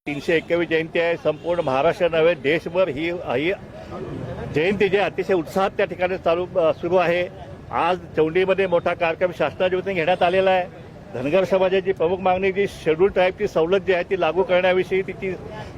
321 जयंती आहे. संपूर्ण महाराष्ट्र नव्हे देशभर ही जयंती जी अतिशय उत्साहात त्या ठिकाणी सुरू आहे. आज चौंडीमध्ये मोठा कार्यक्रम शासनाच्या वतीने घेण्यात आलेला आहे. धनगर समाजाची प्रमुख मागणी जी शेड्यूल ट्राईबची सवलत जी आहे ती लागू करण्याविषयी तिची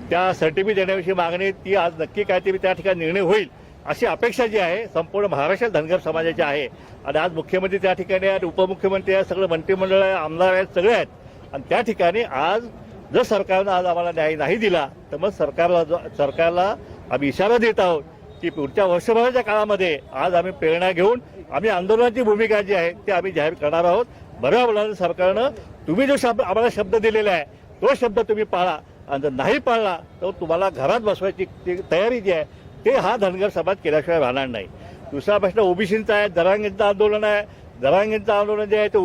त्या सर्टिफिकेट देण्याविषयी मागणी ती आज नक्की काहीतरी त्या ठिकाणी निर्णय होईल अशी अपेक्षा जी आहे संपूर्ण महाराष्ट्रात धनगर समाजाची आहे. आणि आज मुख्यमंत्री त्या ठिकाणी आहेत, उपमुख्यमंत्री आहेत, सगळं मंत्रिमंडळ आहे, आमदार आहेत, सगळे आहेत. आणि त्या ठिकाणी आज जर सरकारनं आज आम्हाला न्याय नाही दिला तर मग सरकारला आम्ही इशारा देत आहोत की पुढच्या वर्षभराच्या काळामध्ये आज आम्ही प्रेरणा घेऊन आम्ही आंदोलनाची भूमिका जी आहे ती आम्ही जाहीर करणार आहोत. बरोबर सरकारनं तुम्ही जो आम्हाला शब्द दिलेला आहे तो शब्द तुम्ही पाळा आणि जर नाही पाळला तर तुम्हाला घरात बसवायची तयारी जी आहे ते हा धनगर समाज केल्याशिवाय राहणार नाही. दुसरा प्रश्न ओबीसींचा आहे, जरांगींचं आंदोलन आहे. जरांगींचं आंदोलन जे आहे ते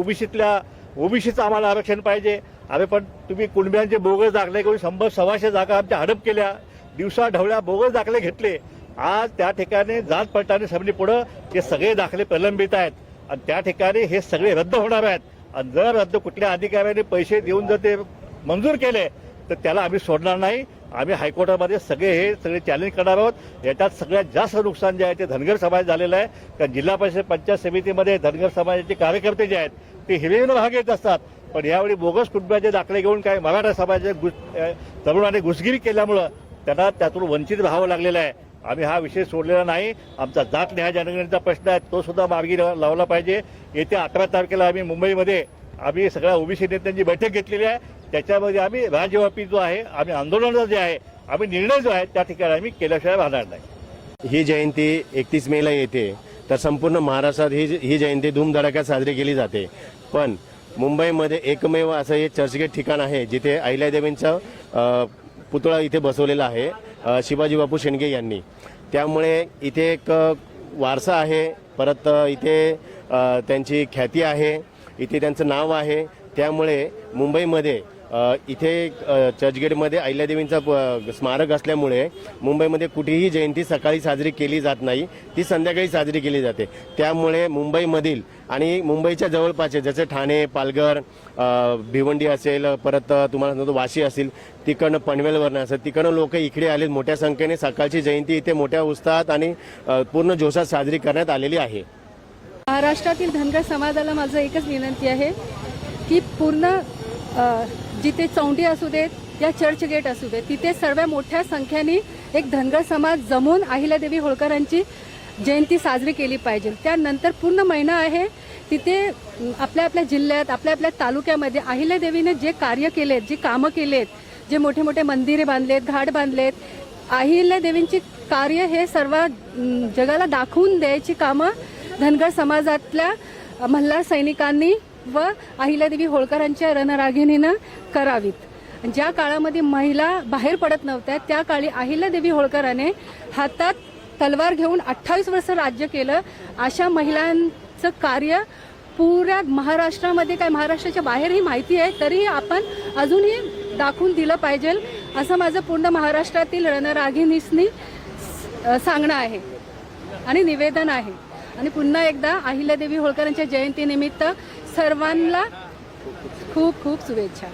ओबीसीचं आम्हाला आरक्षण पाहिजे. अरे पण तुम्ही कुणब्यांचे बोगस दाखले करून 100-125 जागा आमच्या हडप केल्या, दिवसा ढवळ्या बोगस दाखले घेतले. आज त्या ठिकाणी जात पडताळणी समिती पुढे ते सगळे दाखले प्रलंबित आहेत आणि त्या ठिकाणी हे सगळे रद्द होणार आहेत. आणि जर रद्द कुठल्या अधिकाऱ्याने पैसे देऊन जर ते मंजूर केले तर त्याला आम्ही सोडणार नाही. आम्ही हायकोर्टामध्ये सगळे चॅलेंज करणार आहोत. याच्यात सगळ्यात जास्त नुकसान जे आहे ते धनगर समाज झालेलं आहे. कारण जिल्हा परिषद पंचायत समितीमध्ये धनगर समाजाचे कार्यकर्ते जे आहेत ते हिरिरीनं भाग घेत असतात. पण यावेळी बोगस कुटुंबाचे दाखले घेऊन काय मराठा समाजाच्या तरुणाने घुसगिरी केल्यामुळं त्यांना त्यातून वंचित राहावं लागलेलं आहे. आम्ही हा विषय सोडलेला नाही. आमचा जात न्याय जनगणनेचा प्रश्न आहे तो सुद्धा मार्गी लावला पाहिजे. येत्या 11 तारखेला आम्ही मुंबईमध्ये आम्ही सगळ्या ओबीसी नेत्यांची बैठक घेतलेली आहे. त्याच्यामध्ये आम्ही राज्यव्यापी जो आहे आम्ही आंदोलन जे आहे आम्ही निर्णय जो आहे त्या ठिकाणी आम्ही केल्याशिवाय राहणार नाही. ही जयंती 31 मेला येते तर संपूर्ण महाराष्ट्रात ही जयंती धूमधडाक्यात साजरी केली जाते. पण मुंबईमध्ये एकमेव असं हे चर्चगेट ठिकाण आहे जिथे अहिल्यादेवींचा पुतळा इथे बसवलेला आहे शिवाजी बापू शेंडगे यांनी. त्यामुळे इथे एक वारसा आहे, परत इथे त्यांची ख्याती आहे, इथे त्यांचं नाव आहे. त्यामुळे मुंबईमध्ये इथे चर्चगेटमध्ये अहिल्यादेवींचा स्मारक असल्यामुळे मुंबईमध्ये कुठेही जयंती सकाळी साजरी केली जात नाही, ती संध्याकाळी साजरी केली जाते. त्यामुळे मुंबईमधील आणि मुंबईच्या जवळपासचे जसे ठाणे, पालघर, भिवंडी असेल, परत तुम्हाला सांगतो वाशी असेल, तिकडनं पनवेलवरनं असेल, तिकडनं लोक इकडे आले मोठ्या संख्येने. सकाळची जयंती इथे मोठ्या उत्साहात आणि पूर्ण जोशात साजरी करण्यात आलेली आहे. महाराष्ट्रातील धनगर समाजाला माझं एकच विनंती आहे की पूर्ण जिथे चौंडी असू देत या चर्चगेट असू देत तिथे सर्व मोठ्या संख्येने एक धनगर समाज जमून अहिल्यादेवी होळकरांची जयंती साजरी केली पाहिजे. त्यानंतर पूर्ण महिना आहे तिथे आपल्या आपल्या जिल्ह्यात आपल्या आपल्या तालुक्यामध्ये अहिल्यादेवीने जे कार्य केलेत, जे कामं केलेत, जे मोठे मोठे मंदिरे बांधलेत, घाट बांधलेत, अहिल्यादेवींची कार्य हे सर्व जगाला दाखवून द्यायची कामं धनगर समाजातल्या मल्हार सैनिकांनी व अहिल्यादेवी होळकरांच्या रणरागिणीनं करावीत. ज्या काळामध्ये महिला बाहेर पडत नव्हत्या त्या काळी अहिल्यादेवी होळकराने हातात तलवार घेऊन 28 वर्ष राज्य केलं. अशा महिलांचं कार्य पुऱ्या महाराष्ट्रामध्ये काय महाराष्ट्राच्या बाहेरही माहिती आहे, तरी आपण अजूनही दाखवून दिलं पाहिजे असं माझं पूर्ण महाराष्ट्रातील रणरागिणींनी सांगणं आहे आणि निवेदन आहे. आणि पुन्हा एकदा अहिल्यादेवी होळकरांच्या जयंतीनिमित्त सर्वांना खूप खूप शुभेच्छा.